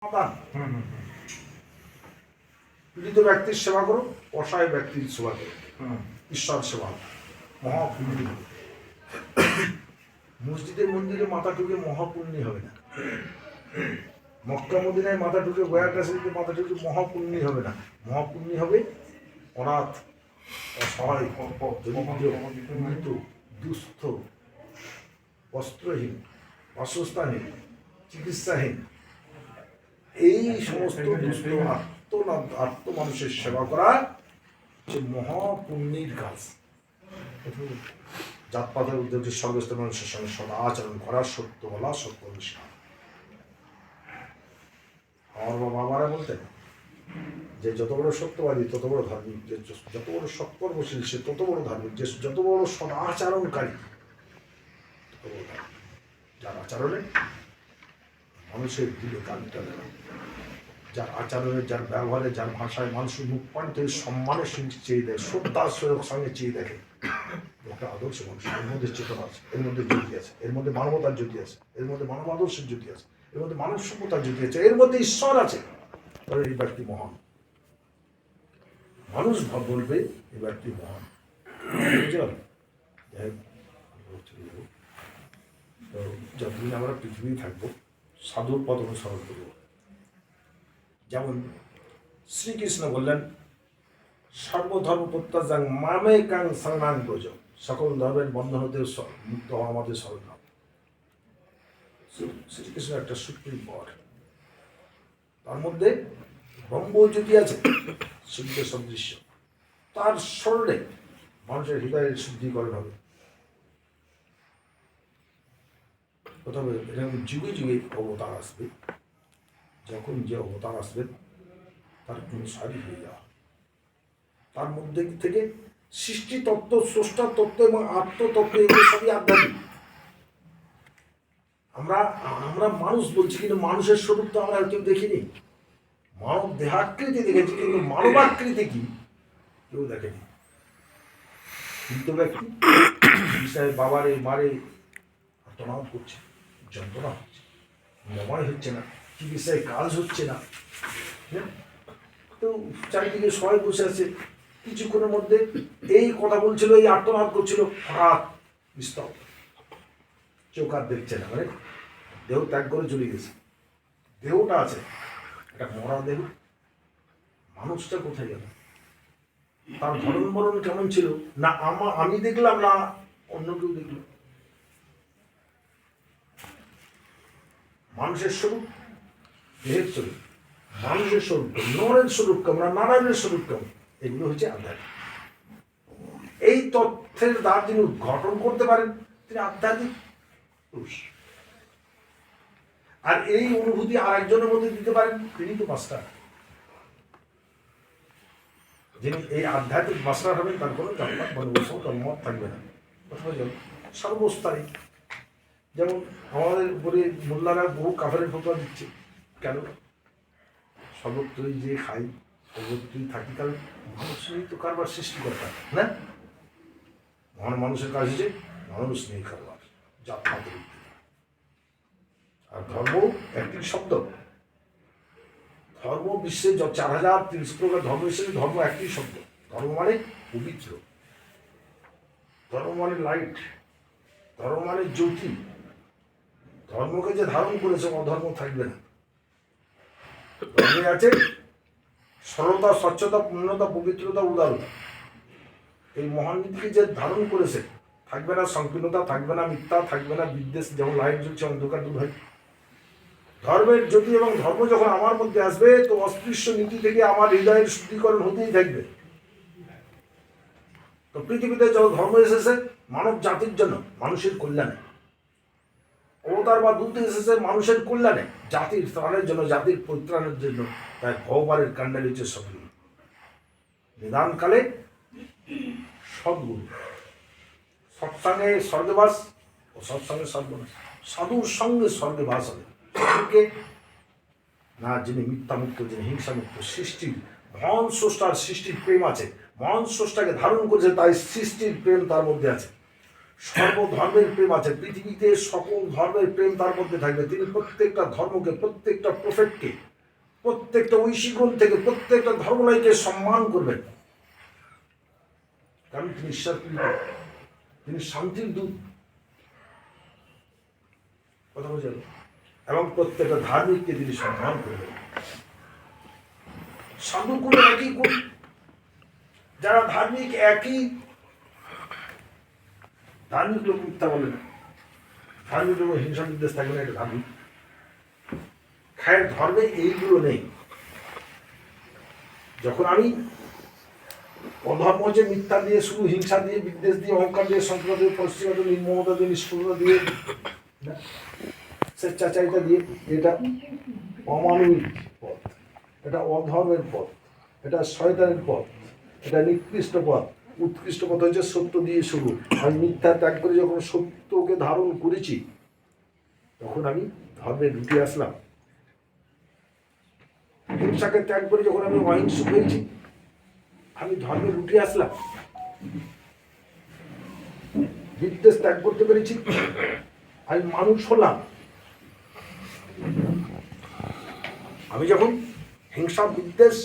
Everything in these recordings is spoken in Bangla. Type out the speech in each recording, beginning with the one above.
সমাধান। পীড়িত ব্যক্তির সেবা করো, অসহায় ব্যক্তির সেবা করো, ঈশ্বর সেবা মহাপুণ্য। মসজিদে মন্দিরে মাথা ঠুকে মহাপুণ্যি হবে না, মক্কা মদিনায় মাথা ঠুকে গয়া কাশীতে মাথা ঠুকে মহাপুণ্যি হবে না। মহাপুণ্যি হবে অনাথ, অসহায়, দরিদ্র, দুস্থ, বস্ত্রহীন, বাসস্থানহীন, চিকিৎসাহীন, এই সমস্ত দুস্থ আত্ম মানুষের সেবা করা হচ্ছে মহাপুণ্যের কাজ। জাতপাতের উদ্যোগে সর্বস্তর মানুষের সঙ্গে সদা আচরণ করা, সত্য বলা, সত্য অনুষ্ঠান। আমার বাবারা বলতেন যে যত বড় সত্যবাদী তত বড় ধার্মিক, যে যত বড় সৎকর্মশীল সে তত বড় ধার্মিক, যে যত বড় সদাচরণকারী তত বড় ধার্মিক। যার আচরণে মানুষের দিলে কালিটা দেয়, যার আচরণে, যার ব্যবহারে, যার ভাষায় মানুষের মুখ পান্তের সম্মানের সঙ্গে চেয়ে দেয়, শ্রদ্ধার সঙ্গে চেয়ে দেখে, একটা আদর্শ মানুষ। এর মধ্যে চেতনা আছে, এর মধ্যে জ্যোতি আছে, এর মধ্যে মানবতার জ্যোতি আছে, এর মধ্যে মানব আদর্শের জ্যোতি আছে, এর মধ্যে মানব সভ্যতার জ্যোতি আছে, এর মধ্যে ঈশ্বর আছে। তবে এই ব্যক্তি মহান, মানুষ বলবে এই ব্যক্তি মহান। তো যতদিন আমরা পৃথিবী থাকবো সাধুর পথ অনুসরণ করব। যেমন শ্রীকৃষ্ণ বললেন, সর্বধর্ম প্রত্যাজাং মামে কাং শরণাং ব্রজ, সকল ধর্মের বন্ধন হতে মুক্ত হওয়া আমাদের শরণ। শ্রীকৃষ্ণ একটা সুপ্রিম পাওয়ার, তার মধ্যে ব্রহ্মজ্যোতি আছে, সূর্য সদৃশ্য, তার স্মরণে মানুষের হৃদয়ের শুদ্ধিকরণ হবে। প্রথমে এরকম যুগে যুগে অবতার আসবে, যখন যে অবতার আসবে তার কোনো সারি হয়ে যাওয়া, তার মধ্যে থেকে সৃষ্টি তত্ত্ব, স্রষ্টা তত্ত্ব এবং আত্মতত্ত্ব, এগুলো সবই আধ্যাত্মিক। আমরা মানুষ বলছি, কিন্তু মানুষের স্বরূপ তো আমরা কেউ দেখিনি। মানব দেহাকৃতি দেখেছি, কিন্তু মানবাকৃতি কি কেউ দেখেনি। কিন্তু ব্যক্তি বিষয়ে বাবারে মারে আত্মনাদ করছে, যন্ত্রণা হচ্ছে, নময় হচ্ছে না, চিকিৎসায় কাজ হচ্ছে না। তো চারিদিকে সবাই বসে আছে, কিছুক্ষণের মধ্যে এই কথা বলছিল, এই আত্মনাদ করছিল, হঠাৎ স্তব, চোখ আর দেখছে না, মানে দেহ ত্যাগ করে চলে গেছে। দেহটা আছে, একটা মরা দেহ, মানুষটা কোথায় গেল? তার ধরন বরণ কেমন ছিল না আমি দেখলাম, না অন্য কেউ দেখল? মানুষের স্বরূপ, দেহের স্বরূপ, মানুষের স্বরূপ, নরের স্বরূপ কেমন, নারায়ণের স্বরূপ কেমন, এগুলো হচ্ছে আধ্যাত্মিক। এই তথ্যের দ্বার যিনি উদ্ঘাটন করতে পারেন তিনি আধ্যাত্মিক পুরুষ। আর এই অনুভূতি আর একজনের মধ্যে দিতে পারেন তিনি তো মাস্টার। যিনি এই আধ্যাত্মিক মাস্টার হবেন তার কোনো মত থাকবে না, সর্বস্থায়ী। যেমন আমাদের উপরে মোল্লারা বহু কাফেরের ফতোয়া দিচ্ছে, কেন? সর্বত্রই যে খাই, সর্বত্রই থাকি, কারণ মানুষই তো কারবার সৃষ্টিকর্তা না? মহান মানুষের কাজ হচ্ছে মানুষ নিয়ে কারবার, জাতপাতের। আর ধর্ম একটি শব্দ, ধর্ম বিশ্বে 4030 প্রকার ধর্ম হিসেবে ধর্ম একটি শব্দ। ধর্ম মানে পবিত্র, ধর্ম মানে লাইট, ধর্ম মানে জ্যোতি। ধর্মকে যে ধারণ করেছে অধর্ম থাকবে না। ধর্মে আছে সরলতা, স্বচ্ছতা, পূর্ণতা, পবিত্রতা, উদারতা। এই মহান নীতিকে যে ধারণ করেছে থাকবে না সংকীর্ণতা, থাকবে না মিথ্যা, থাকবে না বিদ্বেষ। যেমন লাইট জ্বলছে, অন্ধকার দূর হয়। ধর্মের জ্যোতি এবং ধর্ম যখন আমার মধ্যে আসবে, তো অস্পৃশ্য নীতি থেকে আমার হৃদয়ের শুদ্ধিকরণ হতেই থাকবে। তো পৃথিবীতে যখন ধর্ম এসেছে মানব জাতির জন্য, মানুষের কল্যাণে। অবতার বা দূত এসেছে মানুষের কল্যাণে, জাতির ত্রাণের জন্য, জাতির পরিত্রাণের জন্য। তাই ভগবানের কাণ্ডারি হচ্ছে সদ্গুরু। নিদানকালে সদ্গুরু, সৎসঙ্গে স্বর্গবাস ও সৎসঙ্গে সর্বনাশ। সাধুর সঙ্গে স্বর্গে বাস হবে। সাধুকে না, যিনি মিথ্যামুক্ত, যিনি হিংসামুক্ত, সৃষ্টির মহান স্রষ্টার সৃষ্টির প্রেম আছে, মহান স্রষ্টাকে ধারণ করেছে, তাই সৃষ্টির প্রেম তার মধ্যে আছে। সর্বধর্মের প্রেম আছে, পৃথিবীতে সকল ধর্মের প্রেম তার মধ্যে থাকবে। তিনি প্রত্যেকটা ধর্মকে, প্রত্যেকটা প্রফেটকে প্রত্যেকটা ঐশীগুণ থেকে প্রত্যেকটা ধর্মলাইকে সম্মান করবেন, কারণ তিনি ঈশ্বর, তিনি শান্তির দূত। কথা বলছেন? এবং প্রত্যেকটা ধার্মিককে তিনি সম্মান করবেন। সাধু কোনো একই গুণ, যারা ধার্মিক একই। ধার্মিক লোক মিথ্যা বলে না, ধার্মিক লোক হিংসা নির্দেশ থাকবে না, এটা ধার্মিক। খায়ের ধর্মে এইগুলো নেই। যখন আমি অধর্ম যে মিথ্যা দিয়ে, শুধু হিংসা দিয়ে, বিদ্বেষ দিয়ে, অহংকার দিয়ে, সংকট দিয়ে, পশ্চিমতা, নির্মমতা দিয়ে, নিষ্ঠুরতা দিয়ে, স্বেচ্ছাচারিতা দিয়ে, এটা অমানবিক পথ, এটা অধর্মের পথ, এটা শয়তানের পথ, এটা নিকৃষ্ট পথ। উৎকৃষ্ট পথ হচ্ছে সত্য দিয়ে শুরু। আমি মিথ্যা ত্যাগ করে যখন সত্যকে ধারণ করেছি, তখন আমি ধর্মের রুটে আসলাম। হিংসাকে ত্যাগ করে যখন আমি অহিংসুক হয়েছি, আমি ধর্মের রুটে আসলাম। বিদ্বেষ ত্যাগ করতে পেরেছি, আমি মানুষ হলাম। আমি যখন হিংসা, বিদ্বেষ,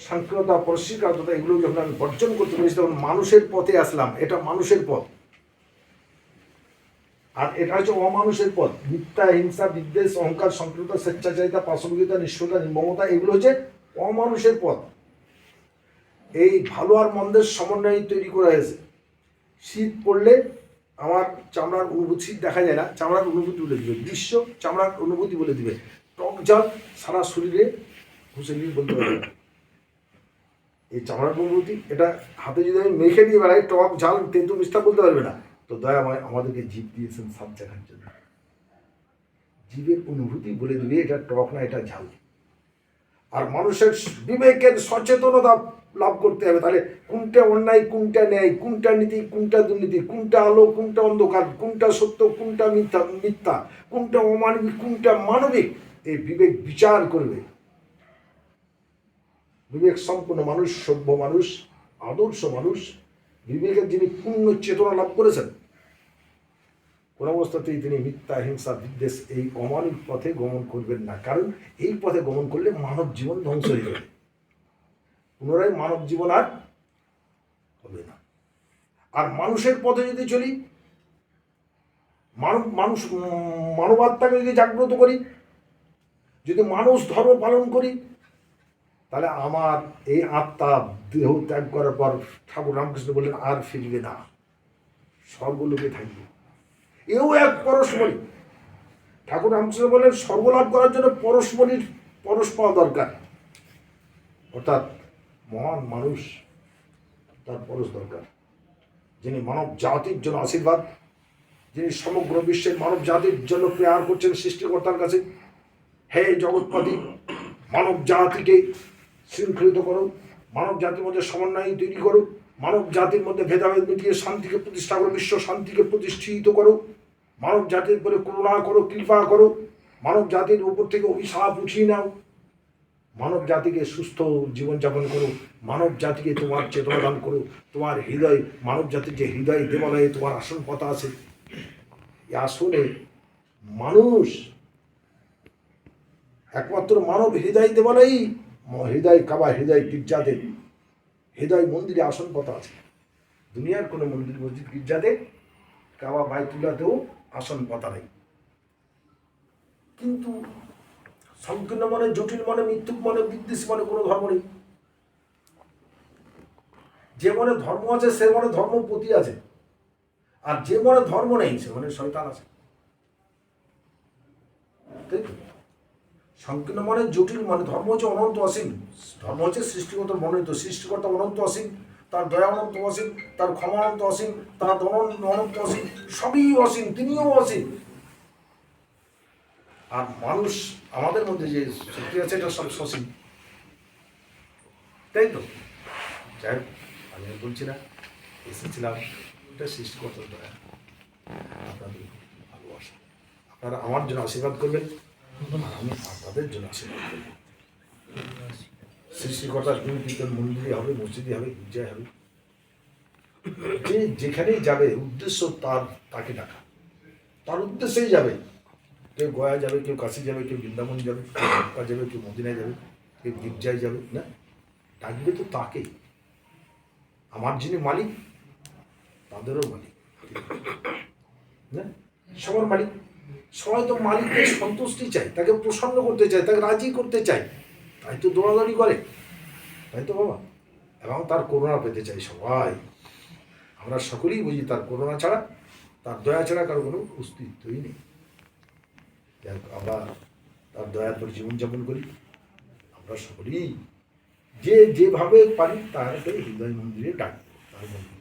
সংকীর্ণতা, পরশিকারতা এগুলো যখন আমি বর্জন করতে পেরেছি, তখন মানুষের পথে আসলাম। এটা মানুষের পথ, আর এটা হচ্ছে অমানুষের পথ। মিথ্যা, হিংসা, বিদ্বেষ, অহংকার, সংকীর্ণতা, স্বেচ্ছাচারিতা, পাশবিকতা, নিষ্ঠুরতা, নির্মমতা এগুলো হচ্ছে অমানুষের পথ। এই ভালো আর মন্দের সমন্বয় তৈরি করা হয়েছে। শীত পড়লে আমার চামড়ার অনুভূতি, শীত দেখা যায় না, চামড়ার অনুভূতি বলে দিবে। গ্রীষ্ম চামড়ার অনুভূতি বলে দিবে। টক ঝাল সারা শরীরে ঘুষে নিয়ে বলতে পারবে না। এই চামড়ার অনুভূতি, এটা হাতে যদি আমি মেখে দিয়ে বেড়াই, টক ঝাল তেঁতু মিষ্টা বলতে পারবে না। তো দয়াময় আমাদেরকে জীব দিয়েছেন স্বাদ চাখার জন্য। জীবের অনুভূতি বলে দিবে এটা টক না, এটা ঝাল। আর মানুষের বিবেকের সচেতনতা লাভ করতে হবে। তাহলে কোনটা অন্যায়, কোনটা ন্যায়, কোনটা নীতি, কোনটা দুর্নীতি, কোনটা আলো, কোনটা অন্ধকার, কোনটা সত্য, কোনটা মিথ্যা, কোনটা অমানবিক, কোনটা মানবিক, এই বিবেক বিচার করবে। বিবেক সম্পন্ন মানুষ, সভ্য মানুষ, আদর্শ মানুষ, বিবেকের যিনি পূর্ণ চেতনা লাভ করেছেন, কোন অবস্থাতেই তিনি মিথ্যা, হিংসা, বিদ্বেষ এই অমানবিক পথে গমন করবেন না। কারণ এই পথে গমন করলে মানব জীবন ধ্বংস হয়ে যাবে, পুনরায় মানব জীবন আর হবে না। আর মানুষের পথে যদি চলি, মানবাত্মাকে যদি জাগ্রত করি, যদি মানুষ ধর্ম পালন করি, তাহলে আমার এই আত্মা দেহ ত্যাগ করার পর ঠাকুর রামকৃষ্ণ বললেন আর ফিরবে না, স্বর্গলোকে থাকবে। এও এক পরশমণি। ঠাকুর রামকৃষ্ণ বললেন স্বর্গলাভ করার জন্য পরশমণির পরশ পাওয়া দরকার, অর্থাৎ মহান মানুষ, তার পরশ দরকার, যিনি মানব জাতির জন্য আশীর্বাদ, যিনি সমগ্র বিশ্বের মানব জাতির জন্য প্রেয়ার করছেন সৃষ্টিকর্তার কাছে, হে জগৎপতি, মানব জাতিকে শৃঙ্খলিত করো, মানব জাতির মধ্যে সমন্বয় তৈরি করো, মানব জাতির মধ্যে ভেদাভেদ মিটিয়ে শান্তিকে প্রতিষ্ঠা করো, বিশ্ব শান্তিকে প্রতিষ্ঠিত করো, মানব জাতির উপরে করুণা করো, কৃপা করো, মানব জাতির উপর থেকে অভিশাপ উঠিয়ে নাও, মানব জাতিকে সুস্থ জীবনযাপন করো, মানব জাতিকে তোমার চেতনা দান করো, তোমার হৃদয়, মানব জাতির যে হৃদয় দেবালয়ে তোমার আসন পাতা আছে, এই আসনে মানুষ একমাত্র মানব হৃদয় দেবালয়ই, হৃদয় কাবা, হৃদয় গির্জাতে, হৃদয় মন্দিরে আসন পাতা আছে। দুনিয়ার কোনো মন্দির, মসজিদ, গির্জাতে, কাবা, বাইতুল্লাহতেও আসন পাতা নেই। কিন্তু সংকীর্ণ মনে, জটিল মনে, মিথ্যুক মনে, বিদ্বেষ মনে কোনো ধর্ম নেই। যে মনে ধর্ম আছে সে মনে ধর্মপতি আছে, আর যে মনে ধর্ম নেই সে মনে শয়তান আছে। তাই তো? সংকীর্ণ মনে, জটিল মনে, ধর্ম হচ্ছে অনন্ত অসীম, ধর্ম হচ্ছে সৃষ্টিকর্তার মনোনীত, সৃষ্টিকর্তা অনন্ত অসীম, তার দয়া অনন্ত অসীম, তার ক্ষমা অনন্ত অসীম, তার অনন্ত অসীম, সবই অসীম, তিনিও অসীম। আর মানুষ আমাদের মধ্যে যে শক্তি আছে এটা সব সসীম, তাই তো? যাই হোক, আমি বলছি না, এসেছিলাম এটা সৃষ্টিকর্তার দয়া, আপনাদের ভালোবাসা। আপনারা আমার জন্য আশীর্বাদ করবেন, আমি আপনাদের জন্য আশীর্বাদ করব। সৃষ্টিকর্তার কীর্তন মন্দিরে হবে, মসজিদে হবে, গির্জায় হবে, যে যেখানেই যাবে উদ্দেশ্য তাকে ডাকা, তার উদ্দেশ্যেই যাবে। কেউ গয়া যাবে, কেউ কাশি যাবে, কেউ বৃন্দাবন যাবে, কেউ মক্কা যাবে, কেউ মদিনায় যাবে, কেউ গির্জায় যাবে, না ডাকবে তো তাকে। আমার যিনি মালিক তাদেরও মালিক, না সবার মালিক। সবাই তো মালিকের সন্তুষ্টি চায়, তাকে প্রসন্ন করতে চায়, তাকে রাজি করতে চায়, তাই তো দৌড়াদৌড়ি করে, তাই তো বাবা। এবং তার করুণা পেতে চাই সবাই। আমরা সকলেই বুঝি তার করুণা ছাড়া, তার দয়া ছাড়া কারো কোনো অস্তিত্বই নেই। আমরা তার দয়ার পর জীবনযাপন করি। আমরা সকলেই যে যেভাবে পারি তার হৃদয় মন্দিরে ডাকবো, তার মন্দির